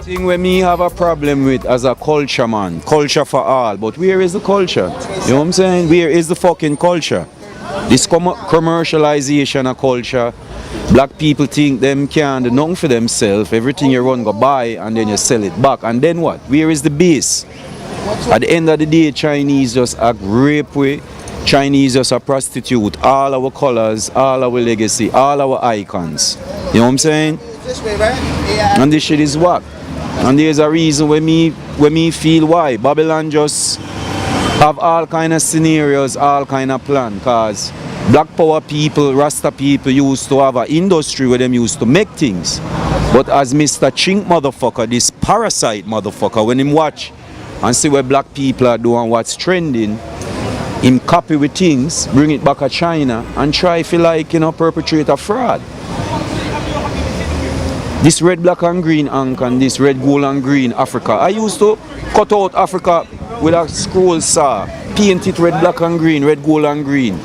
thing where me have a problem with as a culture, man. Culture for all. But where is the culture? You know what I'm saying? Where is the fucking culture? This commercialization of culture. Black people think them can't do nothing for themselves. Everything you run go buy and then you sell it back. And then what? Where is the base? At the end of the day, Chinese just act rape way. Chinese just a prostitute all our colors, all our legacy, all our icons. You know what I'm saying? And this shit is whack. And there's a reason when me feel why. Babylon just have all kind of scenarios, all kind of plan. Cause Black power people, Rasta people used to have an industry where them used to make things. But as Mr. Chink motherfucker, this parasite motherfucker, when him watch and see what black people are doing, what's trending, him copy with things, bring it back to China and try feel like, you know, perpetrate a fraud. This red, black and green Ankh and this red, gold and green Africa. I used to cut out Africa with a scroll saw, paint it red, black and green, red, gold and green.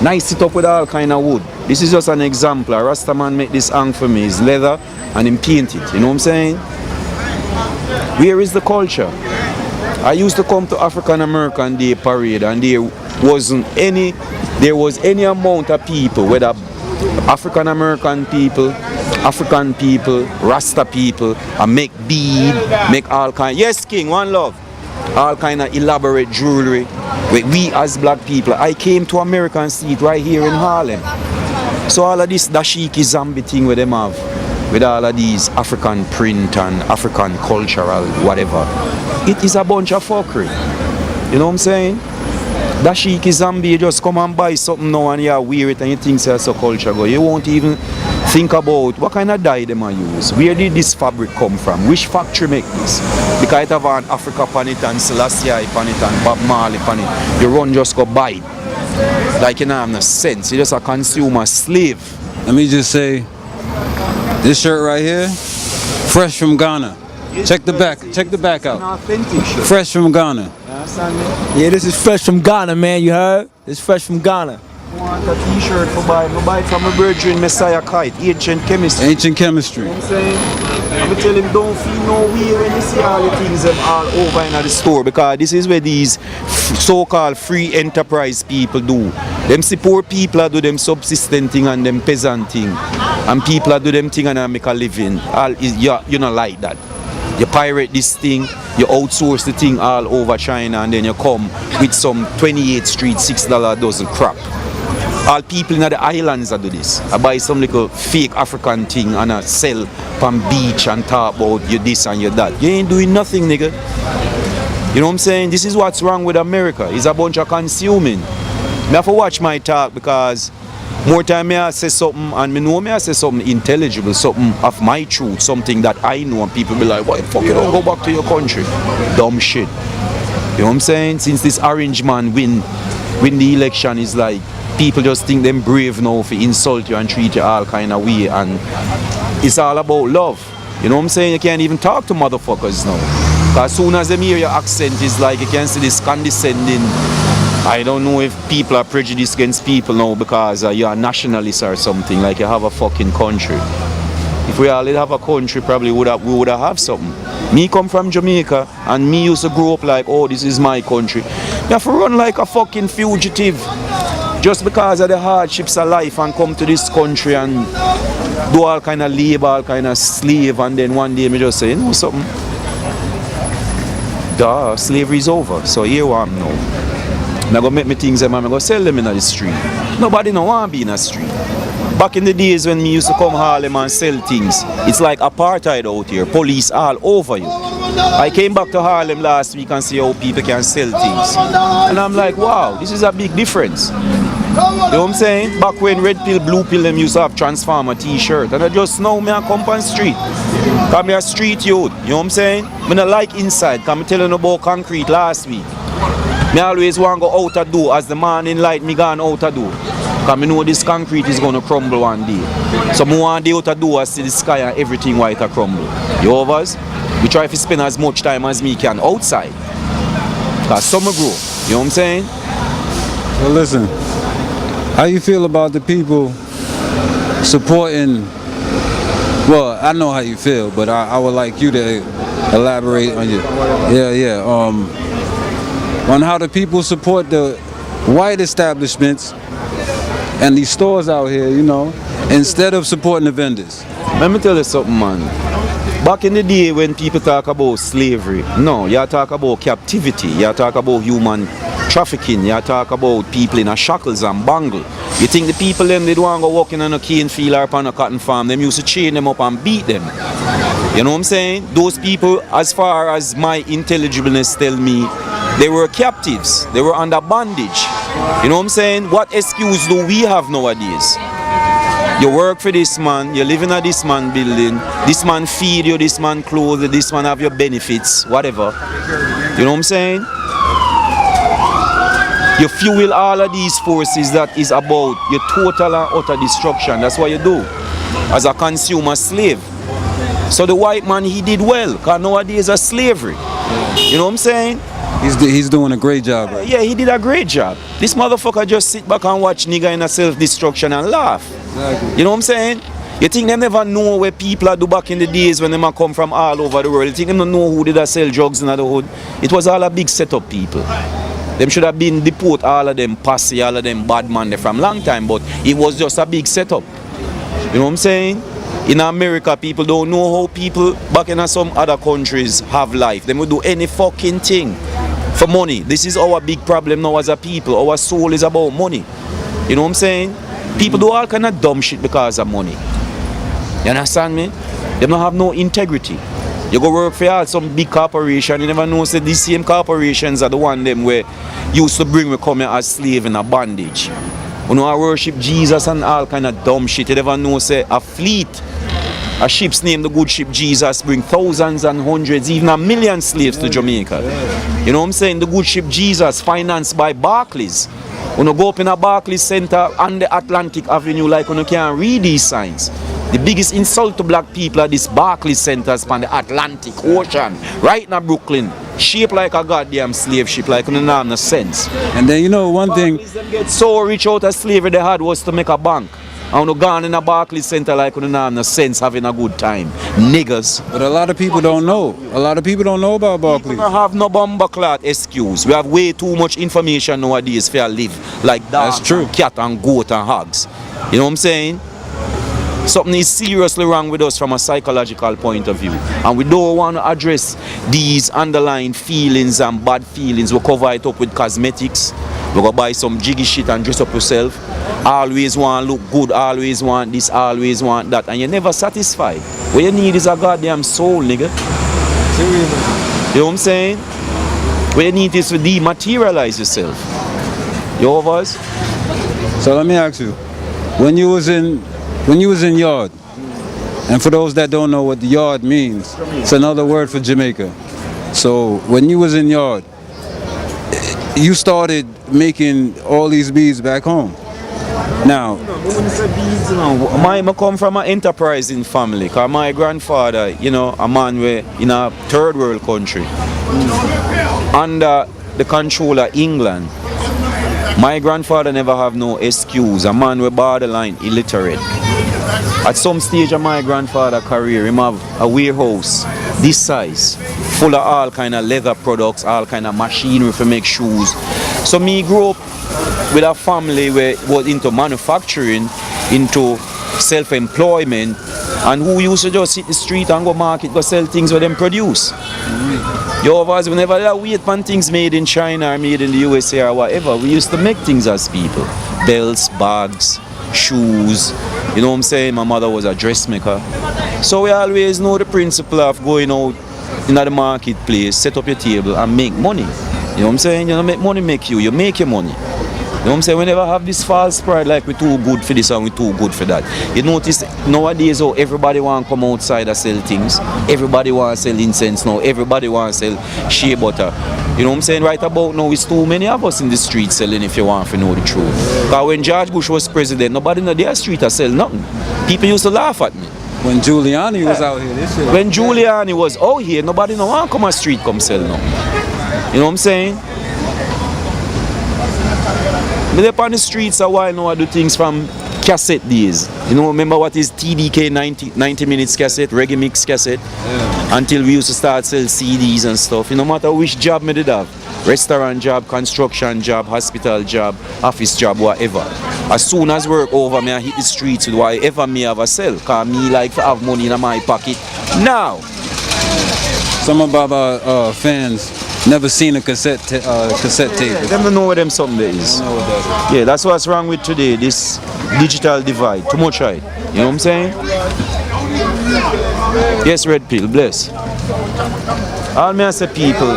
Nice it up with all kind of wood. This is just an example. A Rasta man make this Ankh for me. It's leather and him paint it. You know what I'm saying? Where is the culture? I used to come to African American Day parade and there was any amount of people, whether African American people, African people, Rasta people, and make bead, make all kind. Yes, King, one love. All kind of elaborate jewelry. We as black people, I came to America and see it right here in Harlem. So all of this dashiki zombie thing with them have, with all of these African print and African cultural whatever, it is a bunch of fuckery. You know what I'm saying? Dashiki zombie, you just come and buy something now and you wear it and you think it's a culture go. You won't even think about what kind of dye them I use. Where did this fabric come from? Which factory make this? Because it have an Africa pan it and Selassie pan it and Bob Marley pan it. You run just go buy it. Like you don't have no sense. You're just a consumer slave. Let me just say, this shirt right here, fresh from Ghana. Check the back out. Authentic shirt. Fresh from Ghana. Yeah, this is fresh from Ghana, man. You heard? It's fresh from Ghana. I want a t-shirt for buy it from a virgin Messiah Kite, ancient chemistry. Ancient chemistry. You know what I'm saying? I'm tell him don't feel no way when you see all the things them all over in the store, because this is where these so-called free enterprise people do. Them support people are do them subsistent thing and them peasant thing. And people are do them thing and make a living. You not like that. You pirate this thing, you outsource the thing all over China and then you come with some 28th Street $6 a dozen crap. All people in the islands are do this. I buy some little fake African thing and I sell from beach and talk about you this and you that. You ain't doing nothing, nigga. You know what I'm saying? This is what's wrong with America. It's a bunch of consuming. I have to watch my talk because more time I say something and me know I say something intelligible, something of my truth, something that I know, and people be like, why the fuck you don't go back to your country? Dumb shit. You know what I'm saying? Since this orange man win the election, is like people just think them brave now to insult you and treat you all kind of way, and it's all about love. You know what I'm saying? You can't even talk to motherfuckers now. Because as soon as them hear your accent, it's like you can see this condescending. I don't know if people are prejudiced against people now because you're a nationalist or something, like you have a fucking country. If we all did have a country, probably we would have something. Me come from Jamaica and me used to grow up like, oh, this is my country. You have to run like a fucking fugitive just because of the hardships of life and come to this country and do all kind of labor, all kind of slave, and then one day me just say, you know something? Duh, slavery is over, so here I am now. I'm going to make me things and I'm going to sell them in the street. Nobody don't want to be in the street. Back in the days when me used to come Harlem and sell things, it's like apartheid out here, police all over you. I came back to Harlem last week and see how people can sell things. And I'm like, wow, this is a big difference. You know what I'm saying? Back when red pill, blue pill, them used to have Transformer t-shirt. And I just now me a come on street. Because me a street youth, you know what I'm saying? I don't like inside, because I'm telling you about concrete last week. I always want to go out a door as the man in light me gone out a door. Because I know this concrete is going to crumble one day. So I want to out a door and see the sky and everything white a crumble. You overs? We try to spend as much time as me can outside. Because summer grow. You know what I'm saying? Well, listen. How you feel about the people supporting? Well, I know how you feel, but I would like you to elaborate on you. Yeah. On how the people support the white establishments and these stores out here, you know, instead of supporting the vendors. Let me tell you something, man. Back in the day when people talk about slavery, no, you talk about captivity, you talk about human trafficking, you talk about people in a shackles and bangle. You think the people them, they don't want to go walking on a cane field or upon a cotton farm, them used to chain them up and beat them. You know what I'm saying? Those people, as far as my intelligibleness tell me, they were captives, they were under bondage. You know what I'm saying? What excuse do we have nowadays? You work for this man, you live in a this man building, this man feed you, this man clothe you, this man have your benefits, whatever. You know what I'm saying? You fuel all of these forces that is about your total and utter destruction. That's what you do as a consumer slave. So the white man, he did well, because nowadays it's slavery. You know what I'm saying? He's doing a great job, right? Yeah, he did a great job. This motherfucker just sit back and watch nigga in a self-destruction and laugh. Exactly. You know what I'm saying? You think they never know where people are do back in the days when they come from all over the world? You think they don't know who did sell drugs in the hood? It was all a big setup, people. Them should have been deported, all of them posse, all of them bad man from long time, but it was just a big setup. You know what I'm saying? In America, people don't know how people back in some other countries have life. They will do any fucking thing for money. This is our big problem now as a people. Our soul is about money. You know what I'm saying? People do all kind of dumb shit because of money. You understand me? They don't have no integrity. You go work for some big corporation, you never know say these same corporations are the one them where used to bring we come here as slave in a bondage. You know, I worship Jesus and all kind of dumb shit. You never know say a fleet, a ship's name the good ship Jesus bring thousands and hundreds, even a million slaves to Jamaica. You know what I'm saying? The good ship Jesus financed by Barclays. When you go up in a Barclays Center on the Atlantic Avenue like when you can't read these signs. The biggest insult to black people are these Barclays centers on the Atlantic Ocean, right now Brooklyn, shaped like a goddamn slave ship, like no have no sense. And then you know one thing, Barclays them get so rich out of slavery they had was to make a bank. And when you gone in a Barclays center like no have no sense having a good time. Niggas. but a lot of people don't know. A lot of people don't know about We Barclays. don't have no bomber clot excuse. We have way too much information nowadays for live like dogs, That's true. and cat and goat and hogs. You know what I'm saying? Something is seriously wrong with us from a psychological point of view. And we don't want to address these underlying feelings and bad feelings. We cover it up with cosmetics. We go buy some jiggy shit and dress up yourself. Always want to look good, always want this, always want that. And you're never satisfied. What you need is a goddamn soul, nigga. You know what I'm saying? What you need is to dematerialize yourself. You over us? So let me ask you, when you was in yard, and for those that don't know what the yard means, it's another word for Jamaica. So when you was in yard, you started making all these beads back home. Now, I come from an enterprising family, because my grandfather, you know, a man in a third world country, under the control of England. My grandfather never have no excuse, a man with borderline illiterate. At some stage of my grandfather's career, him have a warehouse this size, full of all kind of leather products, all kind of machinery for make shoes. So me grew up with a family where was into manufacturing, into self-employment, and who used to just hit the street and go market, go sell things where them produce. You overs, whenever they wait for things made in China or made in the USA or whatever, we used to make things as people. Belts, bags, shoes. You know what I'm saying? My mother was a dressmaker. So we always know the principle of going out in the marketplace, set up your table and make money. You know what I'm saying? You don't make money make you make your money. You know what I'm saying? We never have this false pride like we're too good for this and we're too good for that. You notice nowadays how everybody want to come outside and sell things. Everybody want to sell incense now. Everybody want to sell shea butter. You know what I'm saying? Right about now, it's too many of us in the street selling if you want to know the truth. Because when George Bush was president, nobody in their street to sell nothing. People used to laugh at me. when Giuliani was out here, this shit. When Giuliani was out here, nobody no want come on street come sell nothing. You know what I'm saying? But up on the streets a while now I do things from cassette days. You know, remember what is TDK 90 minutes cassette, reggae mix cassette? Yeah. Until we used to start sell CDs and stuff. No matter which job me did have, restaurant job, construction job, hospital job, office job, whatever. As soon as work over, me I hit the streets with whatever me have a sell. Cause me like to have money in my pocket now. Some of our fans never seen a cassette tape. Them don't know what them something there is. Yeah, that's what's wrong with today, this digital divide. Too much height. You know what I'm saying? Yes, Red Pill, bless. All me I say people,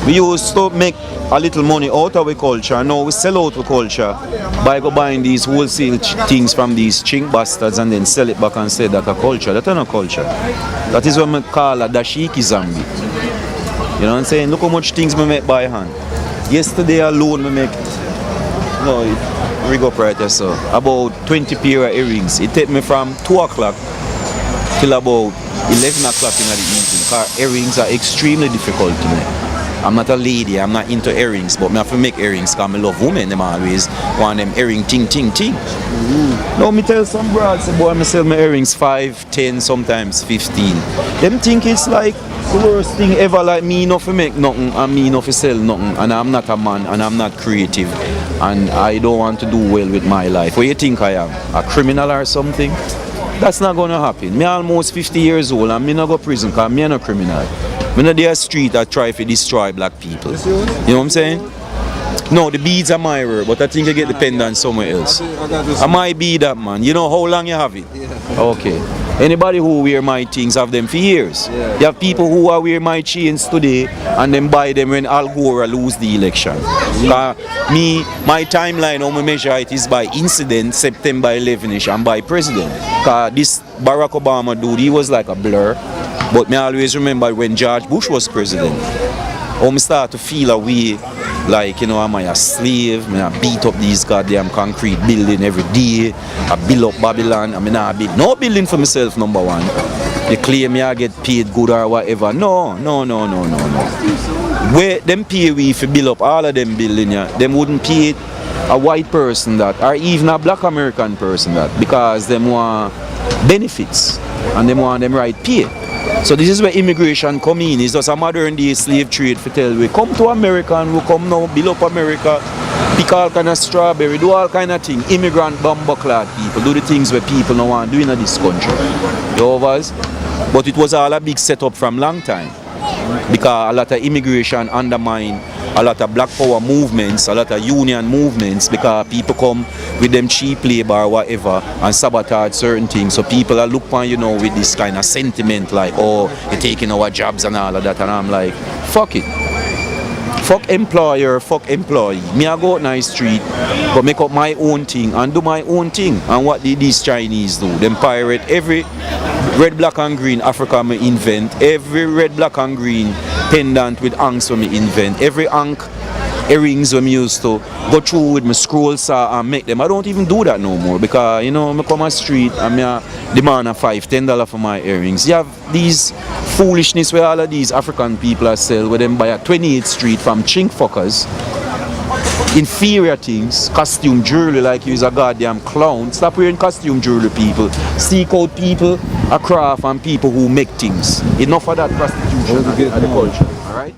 we used to make a little money out of our culture. Now we sell out our culture by buying these wholesale things from these chink bastards and then sell it back and say that a culture. That's not a culture. That is what we call a dashiki zombie. You know what I'm saying? Look how much things we make by hand. Yesterday alone we make, no, rig up right there, so about 20 pair of earrings. It take me from 2 o'clock till about 11 o'clock in the evening. Because earrings are extremely difficult to make. I'm not a lady, I'm not into earrings, but I have to make earrings because I love women. Them always want them earring ting. Now me tell some broads, say, boy, I sell my earrings 5, 10, sometimes 15. Them think it's like the worst thing ever, like me enough to make nothing and me enough to sell nothing, and I'm not a man and I'm not creative and I don't want to do well with my life. What do you think I am? A criminal or something? That's not gonna happen. Me almost 50 years old and me not go prison because me no criminal. Me not there street I try to destroy black people. You know what I'm saying? No, the beads are my work, but I think I get the pendant somewhere else. I might be that, man. You know how long you have it? Yeah. Okay. Anybody who wear my things have them for years. Yeah. You have people who are wear my chains today and then buy them when Al Gore lose the election. Me, my timeline, how I measure it is by incident, September 11ish, and by president. Because this Barack Obama dude, he was like a blur. But me always remember when George Bush was president. How I start to feel a way like, you know, am I a slave? I beat up these goddamn concrete building every day. I build up Babylon. I mean, I build no building for myself, number one. They claim me I get paid good or whatever. No. Where them pay we if you build up all of them building, yeah, them wouldn't pay a white person that, or even a black American person that, because them want benefits and them want them right pay. So this is where immigration come in. It's just a modern day slave trade for tell we come to America and we come now, build up America, pick all kind of strawberry, do all kind of things. Immigrant bomber clad people, do the things where people don't want to do in this country. You know what? But it was all a big setup from long time. Because a lot of immigration undermine a lot of black power movements, a lot of union movements, because people come with them cheap labor or whatever and sabotage certain things. So people are look on, you know, with this kind of sentiment like, oh, you're taking our jobs and all of that. And I'm like, fuck it. Fuck employer, fuck employee. Me I go out on the street, but make up my own thing and do my own thing. And what did these Chinese do? Them pirate every red, black and green Africa me invent. Every red, black and green pendant with ankhs when me invent. Every ankh earrings when me used to go through with my scroll saw and make them. I don't even do that no more because, you know, I come on the street and me demand a $5-10 for my earrings. You have these foolishness where all of these African people are sell where them buy at 28th Street from chink fuckers. Inferior things, costume jewelry like you is a goddamn clown. Stop wearing costume jewelry, people. Seek out people, a craft and people who make things. Enough of that prostitution and the culture. Alright?